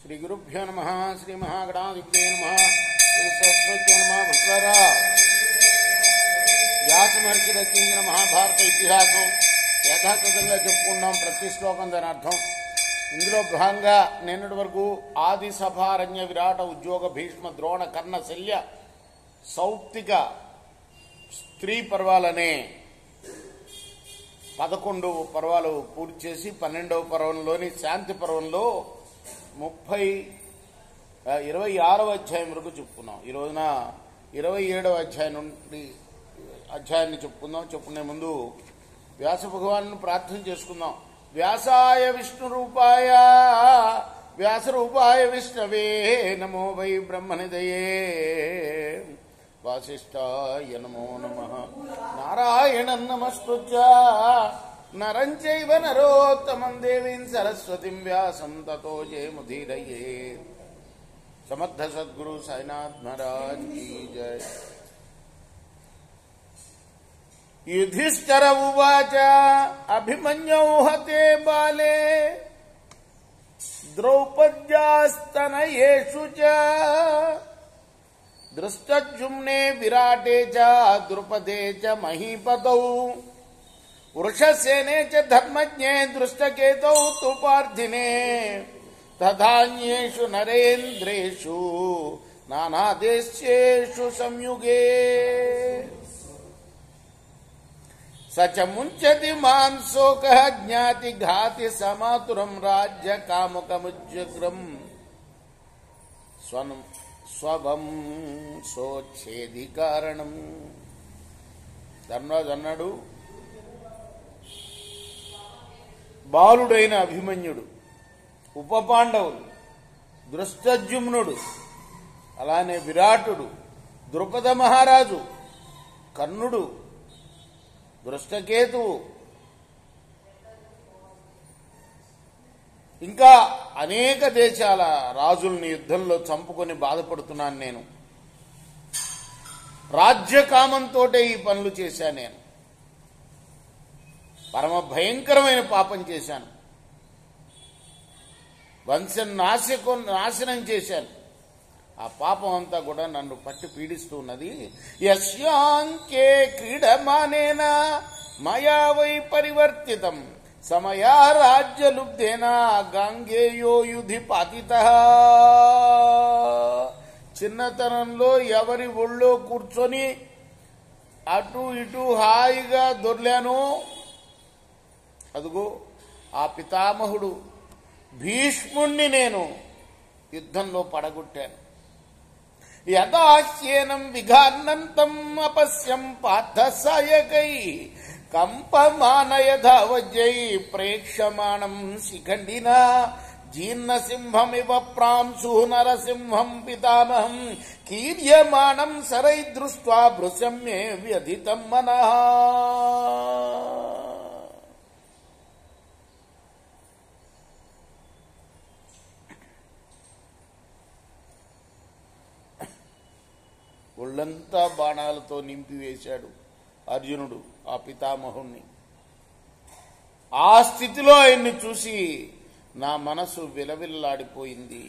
శ్రీ గురుభ్యో నమః. శ్రీ మహాగణాధిపతే నమః. శ్రీ సరస్వత్యై నమః. భక్తులారా, వ్యాస మహర్షి రచించిన మహాభారత ఇతిహాసం యథాతథంగా చెప్పుకున్నాం. ప్రతి శ్లోకం దాని అర్థం. ఇందులో భాగంగా నిన్నటి వరకు ఆది సభారణ్య విరాట ఉద్యోగ భీష్మ ద్రోణ కర్ణ శల్య సౌప్తిక స్త్రీ పర్వాలనే 11 పర్వాలు పూర్తి చేసి 12వ పర్వంలోని శాంతి పర్వంలో 26వ అధ్యాయం వరకు చెప్పుకున్నాం. ఈ రోజున 27వ అధ్యాయం నుండి అధ్యాయాన్ని చెప్పుకుందాం. చెప్పుకునే ముందు వ్యాస భగవాను ప్రార్థన చేసుకుందాం. వ్యాసాయ విష్ణు రూపాయ వ్యాస రూపాయ విష్ణవే నమో వై బ్రహ్మనిదయే వాసిష్ఠాయ నమో నమః. నారాయణం నమస్కృత్య నరం చైవ నరోత్తమం దేవీం సరస్వతిం వ్యాసం తతో జయముదీరయే. సమర్థ సద్గురు సాయినాథ్ మహారాజ్ కీ జయ. యుధిష్ఠిర ఉవాచ అభిమన్యౌ హతే బాలే ద్రౌపద్యాస్తనయేషు చ దృష్టజుమ్నే విరాటే చ ద్రుపదే చ మహీపతౌ వృషసేనే చ ధర్మజ్ఞే దృష్టకేతౌ తు పార్థినే తథాన్యేషు నరేంద్రేషు నానాదేశ్యేషు సంయుగే సచ ముంచతి మాం శోకః జ్ఞాతి ఘాతి సమాతురం రాజ్య కాముకముజ్జగ్రం స్వవం సోచ్ఛేది కారణం. ధర్మరాజు అన్నాడు, బాలుడైన అభిమన్యుడు, ఉప పాండవులు, దృష్టజుమ్నుడు, అలానే విరాటుడు, ద్రుపద మహారాజు, కర్ణుడు, దృష్టకేతువు, ఇంకా అనేక దేశాల రాజుల్ని యుద్ధంలో చంపుకొని బాధపడుతున్నాను నేను. రాజ్యకామంతో ఈ పనులు చేశాను. నేను పరమ భయంకరమైన పాపం చేశాను. వంశం నాశనం చేశాను. ఆ పాపం అంతా కూడా నన్ను పట్టి పీడిస్తూ ఉన్నది. యస్యాంకే క్రీడమానేన మయా వై పరివర్తితం సమయా రాజ్యలుబ్ధేన గాంగేయో యుధి పాతితః. చిన్నతనంలో ఎవరి ఒళ్ళో కూర్చొని అటు ఇటు హాయిగా దొర్లాను, అదుగో ఆ పితామహుడు భీష్ముణ్ణి నేను యుద్ధంలో పడగొట్టాను. యదాహ్యేనం విఘాన్నంతం అపశ్యం పార్థ సాయకై కంపమానయధావజ్జై ప్రేక్షమాణం శిఖండినా జీర్ణసింహమివ ప్రాంశు నరసింహం పితామహం కీర్యమాణం సరై దృష్ట్వా భృశం మే వ్యధితం మనః. ఒళ్ళంతా బాణాలతో నింపివేశాడు అర్జునుడు ఆ పితామహుణ్ణి. ఆ స్థితిలో ఆయన్ని చూసి నా మనసు విలవిల్లాడిపోయింది.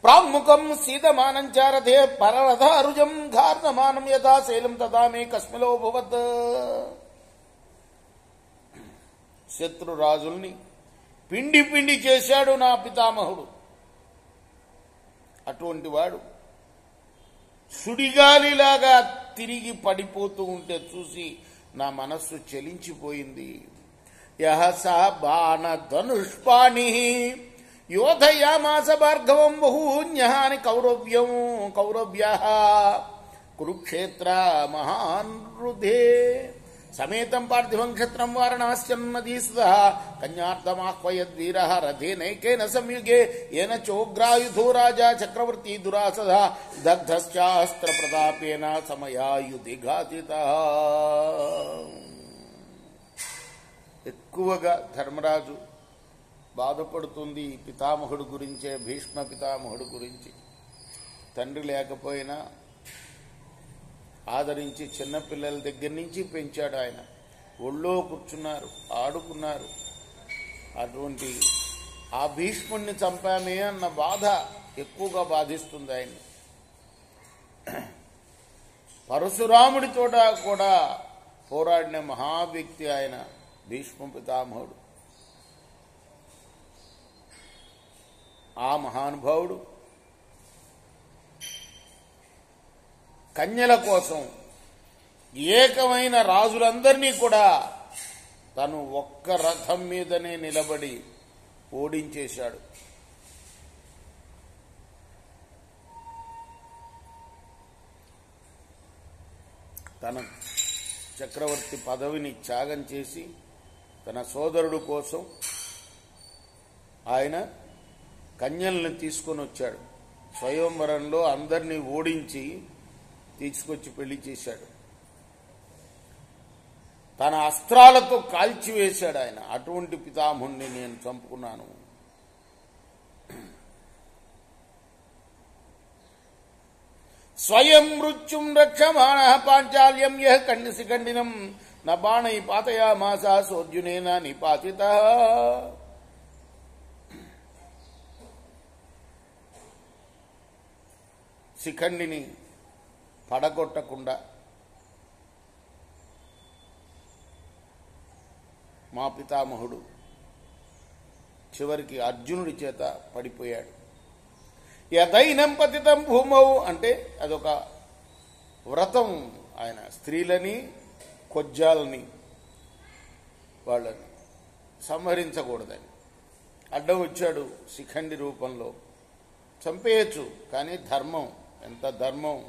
ప్రాముఖం సీతమానం చారథే పరరథారుజం ఘార్ణమానం యథా శైలం తదా మే కస్మిలో భవత్. శత్రురాజుల్ని పిండి పిండి చేశాడు నా పితామహుడు. అటువంటి వాడు సుడిగాలిలాగా తిరిగి పడిపోతూ ఉంటే చూసి నా మనస్సు చలించిపోయింది. యహసా బాణ ధనుష్పాణి యోధయామాస భార్గవం బహూన్యహాని కౌరవ్యః కురుక్షేత్ర మహాన్ రుధే సమేతం పార్థివం క్షత్రం వారణాస్యన్నదీసుదః కన్యార్థమాహ్వయద్వీరః రథేనైకేన సంయుగే ఏన చోగ్రాయుధో రాజా చక్రవర్తి దురాసదః దగ్ధశ్చాస్త్ర ప్రతాపేన సమయాయుధి ఘాతితః. ఎక్కువగా ధర్మరాజు బాధపడుతుంది పితామహుడు గురించే, భీష్మ పితామహుడు గురించి. తండ్రి లేకపోయినా ఆదరించి చిన్నపిల్లల దగ్గర నుంచి పెంచాడు ఆయన. ఒళ్ళో కూర్చున్నారు, ఆడుకున్నారు. అటువంటి ఆ భీష్ముణ్ణి చంపామే అన్న బాధ ఎక్కువగా బాధిస్తుంది ఆయన్ని. పరశురాముడితో కూడా పోరాడిన మహావ్యక్తి ఆయన భీష్మ పితామహుడు. ఆ మహానుభావుడు కన్యల కోసం ఏకమైన రాజులందరినీ కూడా తను ఒక్క రథం మీదనే నిలబడి ఓడించేశాడు. తన చక్రవర్తి పదవిని త్యాగం చేసి తన సోదరుడు కోసం ఆయన కన్యల్ని తీసుకొని వచ్చాడు. స్వయంవరంలో అందరినీ ఓడించి తీసుకొచ్చి పెళ్లి చేశాడు. తన అస్త్రాలతో కాల్చివేశాడు ఆయన. అటువంటి పితామహుణ్ణి నేను చంపుకున్నాను. స్వయం మృత్యుం రక్షమాణ పాంచాల్యం యః ఖండినం న బాణై పాతయామాస సోర్జునేన నిపాతితః. శిఖండిని పడగొట్టకుండా మా పితామహుడు చివరికి అర్జునుడి చేత పడిపోయాడు. యదైనం పతితం భూమౌ అంటే అదొక వ్రతం. ఆయన స్త్రీలని కొజ్జాలని వాళ్ళని సంహరించకూడదని అడ్డం వచ్చాడు. శిఖండి రూపంలో చంపేయచ్చు, కానీ ధర్మం ఎంత ధర్మం,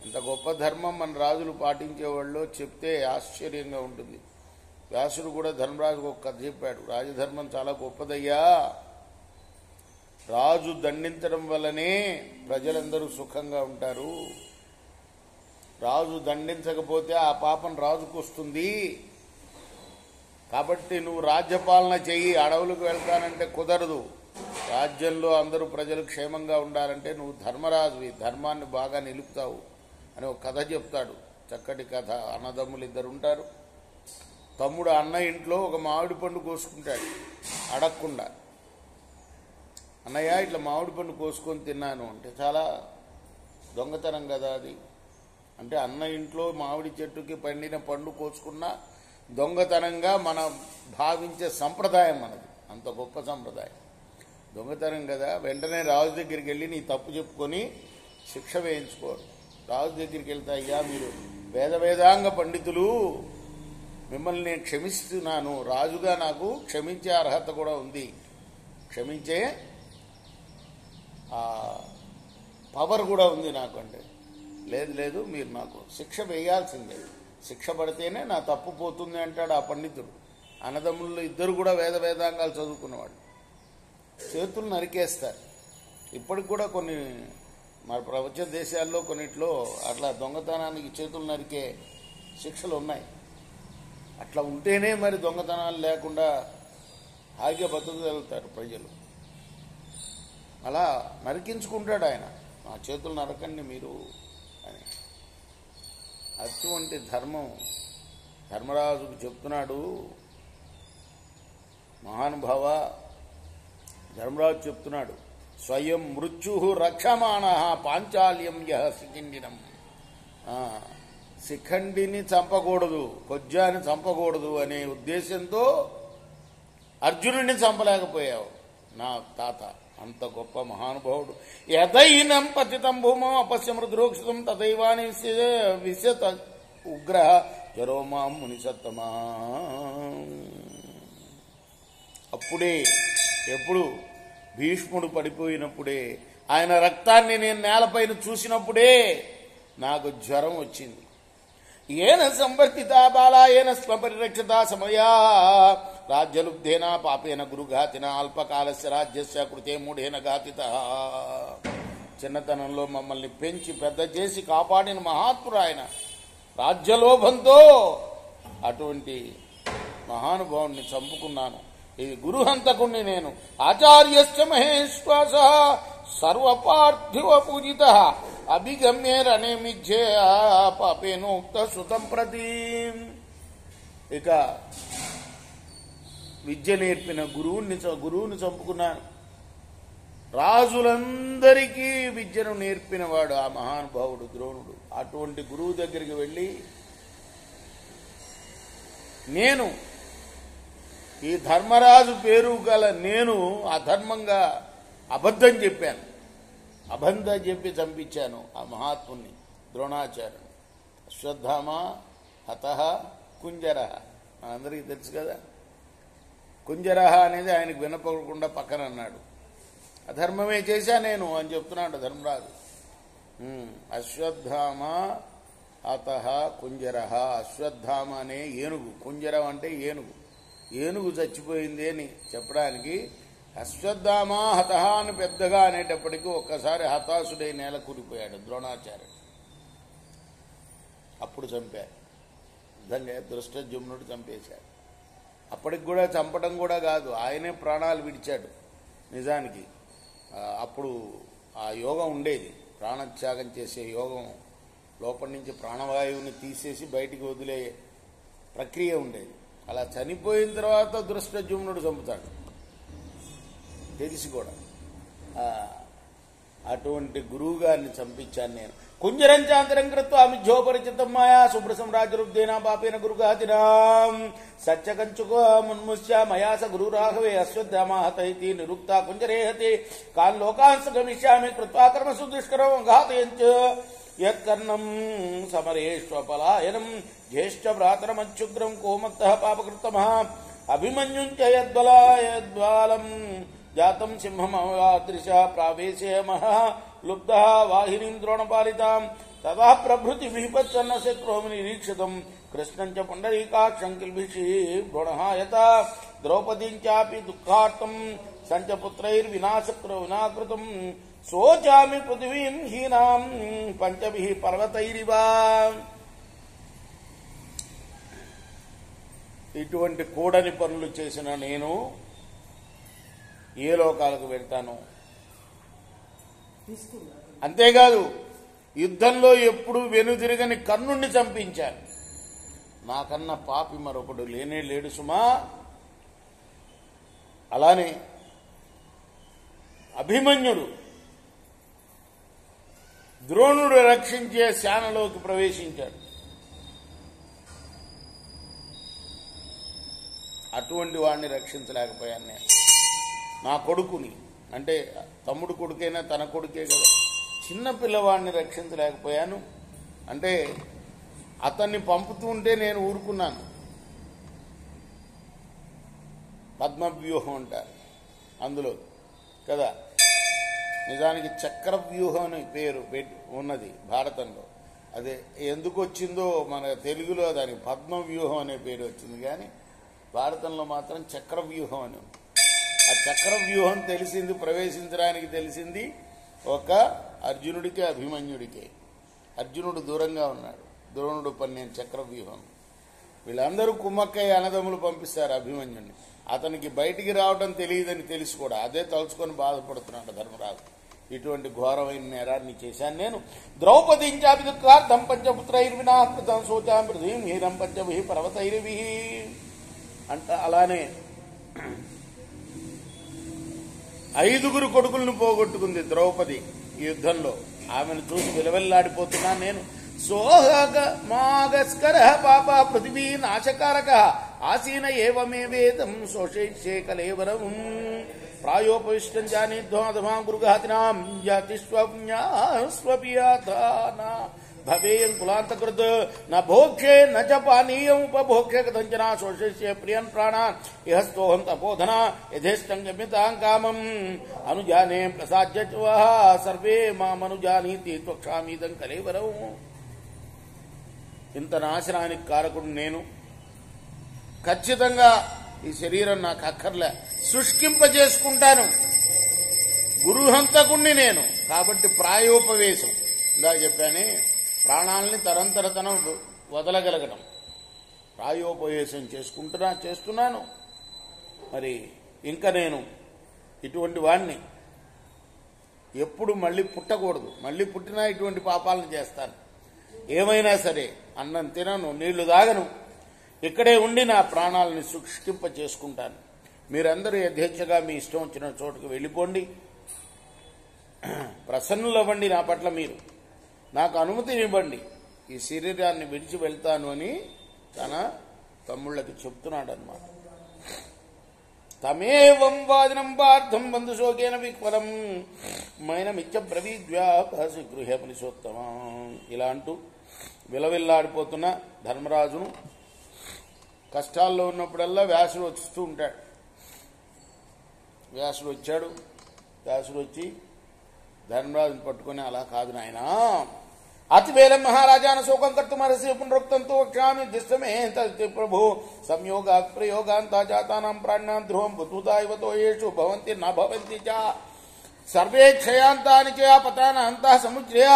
ఎంత గొప్ప ధర్మం మన రాజులు పాటించేవాళ్ళు చెప్తే ఆశ్చర్యంగా ఉంటుంది. వ్యాసుడు కూడా ధర్మరాజుకు ఒక కథ చెప్పాడు. రాజధర్మం చాలా గొప్పదయ్యా, రాజు దండించడం వల్లనే ప్రజలందరూ సుఖంగా ఉంటారు. రాజు దండించకపోతే ఆ పాపం రాజుకు వస్తుంది. కాబట్టి నువ్వు రాజ్యపాలన చెయ్యి, అడవులకు వెళ్తానంటే కుదరదు. రాజ్యంలో అందరూ ప్రజలు క్షేమంగా ఉండాలంటే నువ్వు ధర్మరాజువి, ధర్మాన్ని బాగా నిలుపుతావు అని ఒక కథ చెప్తాడు. చక్కటి కథ. అన్నదమ్ములు ఇద్దరు ఉంటారు. తమ్ముడు అన్న ఇంట్లో ఒక మామిడి పండు కోసుకుంటాడు అడగకుండా. అన్నయ్య ఇట్లా మామిడి పండు కోసుకొని తిన్నాను అంటే, చాలా దొంగతనం కదా అది. అంటే అన్న ఇంట్లో మామిడి చెట్టుకి పండిన పండు కోసుకున్నా దొంగతనంగా మనం భావించే సంప్రదాయం మనది. అంత గొప్ప సంప్రదాయం. దొంగతనం కదా. వెంటనే రాజు దగ్గరికి వెళ్ళి నీ తప్పు చెప్పుకొని శిక్ష వేయించుకోరు. రాజు దగ్గరికి వెళ్తా, అయ్యా మీరు వేదాంగ పండితులు, మిమ్మల్ని నేను క్షమిస్తున్నాను, రాజుగా నాకు క్షమించే అర్హత కూడా ఉంది, క్షమించే పవర్ కూడా ఉంది నాకు అంటే, లేదు మీరు నాకు శిక్ష వేయాల్సిందే, శిక్ష పడితేనే నా తప్పు పోతుంది అంటాడు ఆ పండితుడు. అన్నదమ్ముల్లో ఇద్దరు కూడా వేదాంగాలు చదువుకున్నవాడు. చేతులు నరికేస్తారు. ఇప్పటికి కూడా కొన్ని మన ప్రపంచ దేశాల్లో కొన్నిట్లో అట్లా దొంగతనానికి చేతులు నరికే శిక్షలు ఉన్నాయి. అట్లా ఉంటేనే మరి దొంగతనాలు లేకుండా హాయిగా బతుకుగలుగుతారు ప్రజలు. అలా నరికించుకుంటాడు ఆయన. ఆ చేతులు నరకండి మీరు అని. అటువంటి ధర్మం ధర్మరాజుకు చెప్తున్నాడు. మహానుభావ ధర్మరాజు చెప్తున్నాడు, స్వయం మృత్యు రక్షమాణ పాంచాల్యం యః శిఖండినం. శిఖండిని చంపకూడదు, కొజ్జాని చంపకూడదు అనే ఉద్దేశంతో అర్జునుడిని చంపలేకపోయావు నా తాత. అంత గొప్ప మహానుభావుడు. యదైనం పతితం భూమం అపశ్యమృద్రోక్షితం తదైవాని విశత ఉగ్రహ జరోమాం మునిసత్తమా. అప్పుడే, ఎప్పుడు భీష్ముడు పడిపోయినప్పుడే, ఆయన రక్తాన్ని నేను నేలపైన చూసినప్పుడే నాకు జ్వరం వచ్చింది. ఏన సంవర్తిత బాలా ఏన స్వపరిరక్షిత సమయా రాజ్యలుబ్ధేన పాపేన గురుఘాతిన అల్పకాలస్య రాజ్యస్య కృతే మూఢేన ఘాతిత. చిన్నతనంలో మమ్మల్ని పెంచి పెద్ద చేసి కాపాడిన మహాత్ముడు ఆయన. రాజ్యలోభంతో అటువంటి మహానుభావుణ్ణి చంపుకున్నాను. ఇది గురుహంతకుణ్ణి నేను. ఆచార్యశ్చ మహేశ్వాస సర్వపార్థివ పూజిత అభిగమ్యే రణే మిథ్యే పాపేనోక్త సుతం ప్రతి. ఇక విద్య నేర్పిన గురువుని చంపుకున్నాను. రాజులందరికీ విద్యను నేర్పినవాడు ఆ మహానుభావుడు ద్రోణుడు. అటువంటి గురువు దగ్గరికి వెళ్ళి నేను ఈ ధర్మరాజు పేరు గల నేను అధర్మంగా అబద్ధం చెప్పాను, అబద్ధం చెప్పి చంపించాను ఆ మహాత్ముని ద్రోణాచార్యుడు. అశ్వత్థామ హతః కుంజరః అందరికీ తెలుసు కదా. కుంజరః అనేది ఆయనకు వినపడకుండా పక్కన అన్నాడు. అధర్మమే చేశా నేను అని చెప్తున్నాడు ధర్మరాజు. అశ్వత్థామ హతః కుంజరః. అశ్వత్థామ అనే ఏనుగు, కుంజరం అంటే ఏనుగు, ఏనుగు చచ్చిపోయింది అని చెప్పడానికి అశ్వత్థామ హతః అని పెద్దగా అనేటప్పటికీ ఒక్కసారి హతాశుడై నేల కూలిపోయాడు ద్రోణాచార్యుడు. అప్పుడు చంపారు. నిజంగా దృష్టజుమ్నుడు చంపేశాడు. అప్పటికి కూడా చంపడం కూడా కాదు, ఆయనే ప్రాణాలు విడిచాడు. నిజానికి అప్పుడు ఆ యోగం ఉండేది, ప్రాణత్యాగం చేసే యోగం. లోపల నుంచి ప్రాణవాయువుని తీసేసి బయటికి వదిలే ప్రక్రియ ఉండేది. అలా చనిపోయిన తర్వాత దృష్టజుమ్నుడు చంపుతాడు తెలిసి కూడా. అటువంటి గురువు గారిని చంపించాను నేను. కుంజరం చాంతరం కృత్వా మిథ్యోపరిచితం మాయా శుభ్రసం రాజరుద్దేనా పాపేన గురుగాతినా సత్యకంచుక మున్ముష్య మయా స గురురాఘవే అశ్వత్థామ హతైతి నిరుక్త కుంజరేహతే కాన్ లోకాన్ గమిష్యామి కృత్వా కర్మసు దుష్కరం ఘాతయంచ యత్కర్ణం సమరేష్వపలాయనం జ్యేష్ఠ భ్రాతరమచ్యుగ్రం కోమత్తః పాపకృత్తమః అభిమన్యుంచ యద్బలాయద్వాలం జాతం సింహమవాదృశ ప్రావేశయమః లుబ్ధః వాహినీం ద్రోణపాలితాం తదా ప్రభృతి విపత్సన్న శక్రోమి నిరీక్షితం కృష్ణం చ పుండరీకాక్షం కిల్బిషి భృణహాయత ద్రౌపదీం చాపి దుఃఖార్తం సంచ పుత్రైర్వినాశక్రో వినాకృతం శోచామి పృథివీం హీనాం పంచభిః పర్వతైరివ. ఇటువంటి కూడని పనులు చేసిన నేను ఏ లోకాలకు వెళ్తాను? అంతేకాదు యుద్ధంలో ఎప్పుడు వెనుదిరగని కర్ణుణ్ణి చంపించాను. నాకన్నా పాపి మరొకడు లేనే లేడు సుమా. అలానే అభిమన్యుడు ద్రోణుడు రక్షించే శానలోకి ప్రవేశించాడు. అటువంటి వాడిని రక్షించలేకపోయాను నేను. నా కొడుకుని, అంటే తమ్ముడు కొడుకైనా తన కొడుకే కదా, చిన్న పిల్లవాడిని రక్షించలేకపోయాను. అంటే అతన్ని పంపుతూ ఉంటే నేను ఊరుకున్నాను. పద్మవ్యూహం అంటారు అందులో కదా. నిజానికి చక్రవ్యూహం అని పేరు ఉన్నది భారతంలో. అదే ఎందుకు వచ్చిందో మన తెలుగులో దానికి పద్మవ్యూహం అనే పేరు వచ్చింది, కానీ భారతంలో మాత్రం చక్రవ్యూహం అని ఉంది. ఆ చక్రవ్యూహం తెలిసింది, ప్రవేశించడానికి తెలిసింది ఒక అర్జునుడికే అభిమన్యుడికే. అర్జునుడు దూరంగా ఉన్నాడు, ద్రోణుడు పన్నెండు చక్రవ్యూహం. వీళ్ళందరూ కుమ్మక్కయ్య అన్నదమ్ములు పంపిస్తారు అభిమన్యుడిని. అతనికి బయటికి రావడం తెలియదని తెలిసి కూడా అదే తలుచుకొని బాధపడుతున్నాడు ధర్మరాజు. ఇటువంటి ఘోరమైన నేరాన్ని చేశాను నేను. ద్రౌపదీంచాపి దుఃఖార్థం పంచపుత్రైర్వినాకృతం శోచాం పృథివీం హీనం పంచభిః పర్వతైరిభిః అంట. అలానే 5 కొడుకులను పోగొట్టుకుంది ద్రౌపది ఈ యుద్ధంలో. ఆమెను చూసి విలవెల్లాడిపోతున్నాను నేను. సోహగ మాగస్కర పాప పృథివీ నాశకారక ఆసీన ఏవమే వేదం శోషయిష్యే కలేవరం ప్రాయోపవిష్టం జానీధ్వాధమా గురుఘాతినాం జాతిస్వప్న్యాస్వపియాథానా భవేయం కులాంతకృత్ న భోక్షే న చ పానీయం ఉపభోక్ష్య కథంచన శోషయిష్యే ప్రియన్ ప్రాణాన్ ఇహస్తోహం తపోధన యథేష్టం గమ్యతాం కామం అనుజానే ప్రసాద్య చ సర్వే మామనుజానీతి త్వక్షామీదం కలేవరం. ఇంత నాశనానికి కారకుడు నేను. ఖచ్చితంగా ఈ శరీరం నాకు అక్కర్లే, శుష్కింపజేసుకుంటాను. గురుహంతకుణ్ణి నేను కాబట్టి ప్రాయోపవేశం ఇందాక చెప్పానే, ప్రాణాలని తరంతరతనం వదలగలగడం. ప్రాయోపవేశం చేస్తున్నాను. మరి ఇంకా నేను ఇటువంటి వాణ్ణి ఎప్పుడు మళ్ళీ పుట్టకూడదు. మళ్ళీ పుట్టినా ఇటువంటి పాపాలను చేస్తాను. ఏమైనా సరే అన్నం తినను, నీళ్లు తాగను, ఇక్కడే ఉండి నా ప్రాణాలను శుష్కింప చేసుకుంటాను. మీరందరూ యథేచ్ఛగా మీ ఇష్టం వచ్చిన చోటుకు వెళ్ళిపోండి. ప్రసన్నులవ్వండి నా పట్ల, మీరు నాకు అనుమతినివ్వండి, ఈ శరీరాన్ని విడిచి వెళ్తాను అని తన తమ్ముళ్ళకి చెప్తున్నాడు అన్నమాట. తమేవం వాదినం పార్థం బంధుశోకేన విక్వలం మైనమిచ్చ బ్రవీద్వ్యాసి గృహ పురుషోత్తమం. ఇలా అంటూ విలవిల్లాడిపోతున్న ధర్మరాజును కష్టాల్లో ఉన్నప్పుడల్లా వ్యాసుడు వస్తూ ఉంటాడు. వ్యాసుడు వచ్చాడు. వ్యాసుడు వచ్చి ధర్మరాజుని పట్టుకుని, అలా కాదు నాయనా, అతివేలం మహారాజాన శోకం కర్తుమరసి పునరుక్తంతో వక్ష్యామి దిష్టమే తది ప్రభు సంయోగా ప్రయోగాంతా జాతానాం ప్రాణాం ధ్రువం బుద్ధుతా ఇవతో యేషు భవంతి న భవంతి చ సర్వే క్షయాంతాని చ పతానాంతా సముద్రయ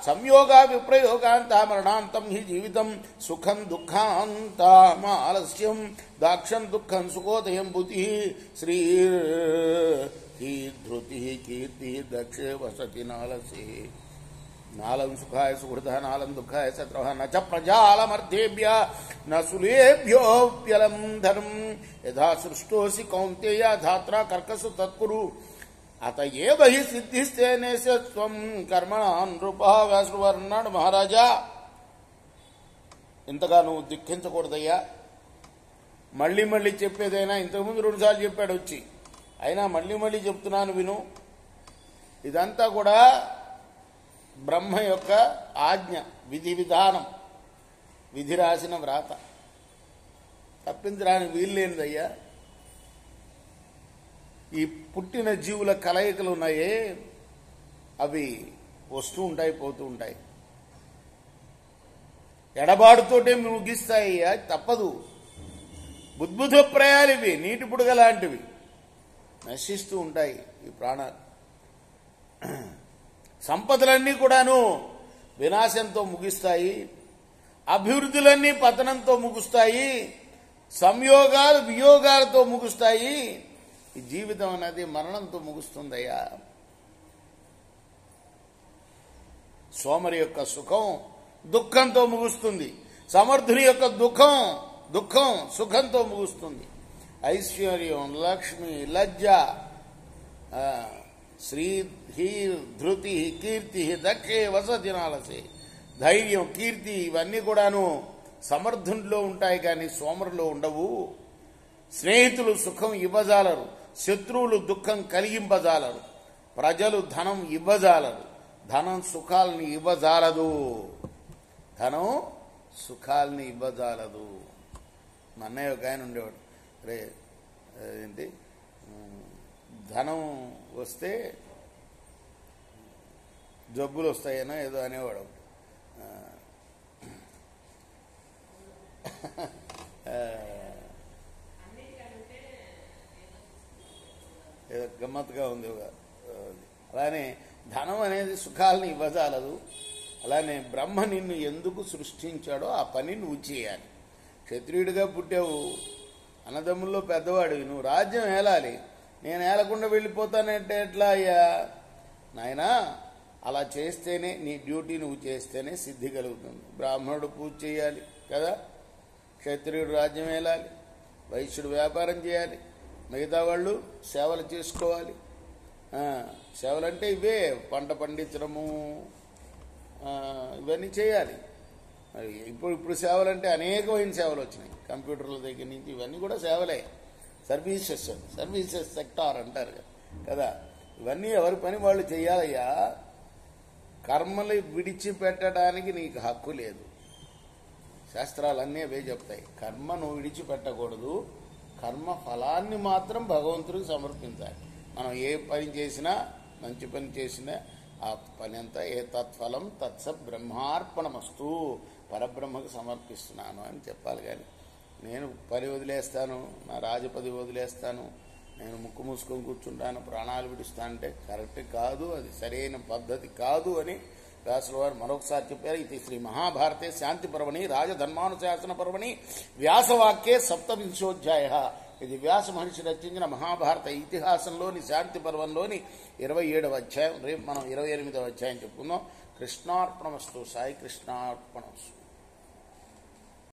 సంయోగా విప్రయోగాంతా మరణాంతం హి జీవితం సుఖం దుఃఖాంతమాలస్యం దాక్షం దుఃఖం సుఖోదయం బుద్ధి శ్రీ ధృతి కీర్తి దక్షే వసతి నాలసి నాలం సుఖాయ సుహృద నాలం దుఃఖాయ శత్రువ నచ ప్రజాలమర్థేభ్య న సులేభ్యోప్యలం ధర్మం యథా సృష్టోసి కౌంతేయ ధాత్రా కర్కసు తత్కురు అత ఏవ హి సిద్ధిస్తేనే స్వం కర్మణ నృప. వ్యాసుడు వారు అన్నాడు, మహారాజా ఇంతగా నువ్వు దుఃఖించకూడదయ్యా. మళ్ళీ మళ్ళీ చెప్పేదైనా ఇంతకుముందు 2 సార్లు చెప్పాడు వచ్చి, అయినా మళ్ళీ చెప్తున్నాను విను. ఇదంతా కూడా బ్రహ్మ యొక్క ఆజ్ఞ, విధి విధానం, విధి రాసిన వ్రాత, తప్పించడానికి వీల్లేనిదయ్యా. ఈ పుట్టిన జీవుల కలయికలు ఉన్నాయే, అవి వస్తూ ఉంటాయి, పోతూ ఉంటాయి, ఎడబాటుతోటే ముగిస్తాయ్యా, తప్పదు. బుద్బుధప్రాయాలు ఇవి, నీటి బుడగ లాంటివి, నశిస్తూ ఉంటాయి ఈ ప్రాణాలు. సంపదలన్నీ కూడాను వినాశంతో ముగిస్తాయి, అభివృద్ధులన్నీ పతనంతో ముగుస్తాయి, సంయోగాలు వియోగాలతో ముగుస్తాయి. ఈ జీవితం అనేది మరణంతో ముగుస్తుందయ్యా. సోమరి యొక్క సుఖం దుఃఖంతో ముగుస్తుంది, సమర్థుని యొక్క దుఃఖం సుఖంతో ముగుస్తుంది. ఐశ్వర్యం, లక్ష్మి, లజ్జ, శ్రీ ధృతి కీర్తి దక్షే వసతి నాలసే. ధైర్యం, కీర్తి ఇవన్నీ కూడాను సమర్థునిలో ఉంటాయి, కానీ సోమరులో ఉండవు. స్నేహితులు సుఖం ఇవ్వజాలరు, శత్రువులు దుఃఖం కలిగింపజాలరు, ప్రజలు ధనం ఇవ్వజాలరు, ధనం సుఖాలని ఇవ్వజాలదు, ధనం సుఖాలని ఇవ్వజాలదు. మా అన్నయ్య ఒక ఆయన ఉండేవాడు, రే ఏంటి ధనం వస్తే జబ్బులు వస్తాయనో ఏదో అనేవాడు. ఏదో గమ్మత్తుగా ఉంది. అలానే ధనం అనేది సుఖాలని ఇవ్వజాలదు. అలానే బ్రహ్మ నిన్ను ఎందుకు సృష్టించాడో ఆ పని నువ్వు చేయాలి. క్షత్రియుడిగా పుట్టావు, అన్నదమ్ముల్లో పెద్దవాడివి, నువ్వు రాజ్యం ఏలాలి. నేను ఏలకుండా వెళ్ళిపోతానంటే ఎట్లా అయ్యా నాయనా? అలా చేస్తేనే, నీ డ్యూటీ నువ్వు చేస్తేనే సిద్ధి కలుగుతుంది. బ్రాహ్మణుడు పూజ చేయాలి కదా, క్షత్రియుడు రాజ్యం ఏలాలి, వైశ్యుడు వ్యాపారం చేయాలి, మిగతా వాళ్ళు సేవలు చేసుకోవాలి. సేవలంటే ఇవే, పంట పండించడము ఇవన్నీ చేయాలి. ఇప్పుడు సేవలంటే అనేకమైన సేవలు వచ్చినాయి, కంప్యూటర్ల దగ్గర నుంచి ఇవన్నీ కూడా సేవలే. సర్వీసెస్ సెక్టార్ అంటారు కదా. ఇవన్నీ ఎవరి పని వాళ్ళు చేయాలయ్యా. కర్మలు విడిచిపెట్టడానికి నీకు హక్కు లేదు. శాస్త్రాలన్నీ అవే చెప్తాయి. కర్మ నువ్వు విడిచిపెట్టకూడదు, కర్మ ఫలాన్ని మాత్రం భగవంతుడికి సమర్పించాలి. మనం ఏ పని చేసినా, మంచి పని చేసినా ఆ పని అంతా ఏ తత్ఫలం తత్స బ్రహ్మార్పణమస్తు, పరబ్రహ్మకు సమర్పిస్తున్నాను అని చెప్పాలి. కానీ నేను పని వదిలేస్తాను, నా రాజపది వదిలేస్తాను, నేను ముక్కు మూసుకొని కూర్చుంటాను, ప్రాణాలు విడుస్తా అంటే కరెక్ట్ కాదు, అది సరైన పద్ధతి కాదు అని వ్యాసుల వారు మరొకసారి చెప్పారు. ఇది శ్రీ మహాభారతే శాంతి పర్వణి రాజధర్మానుశాసన పర్వణి వ్యాసవాక్యే సప్తవింశోధ్యాయ. ఇది వ్యాస మహర్షి రచించిన మహాభారత ఇతిహాసంలోని శాంతి పర్వంలోని 27వ అధ్యాయం. రేపు మనం 28వ అధ్యాయం చెప్పుకుందాం. కృష్ణార్పణమస్తు. సాయి కృష్ణార్పణమస్తు.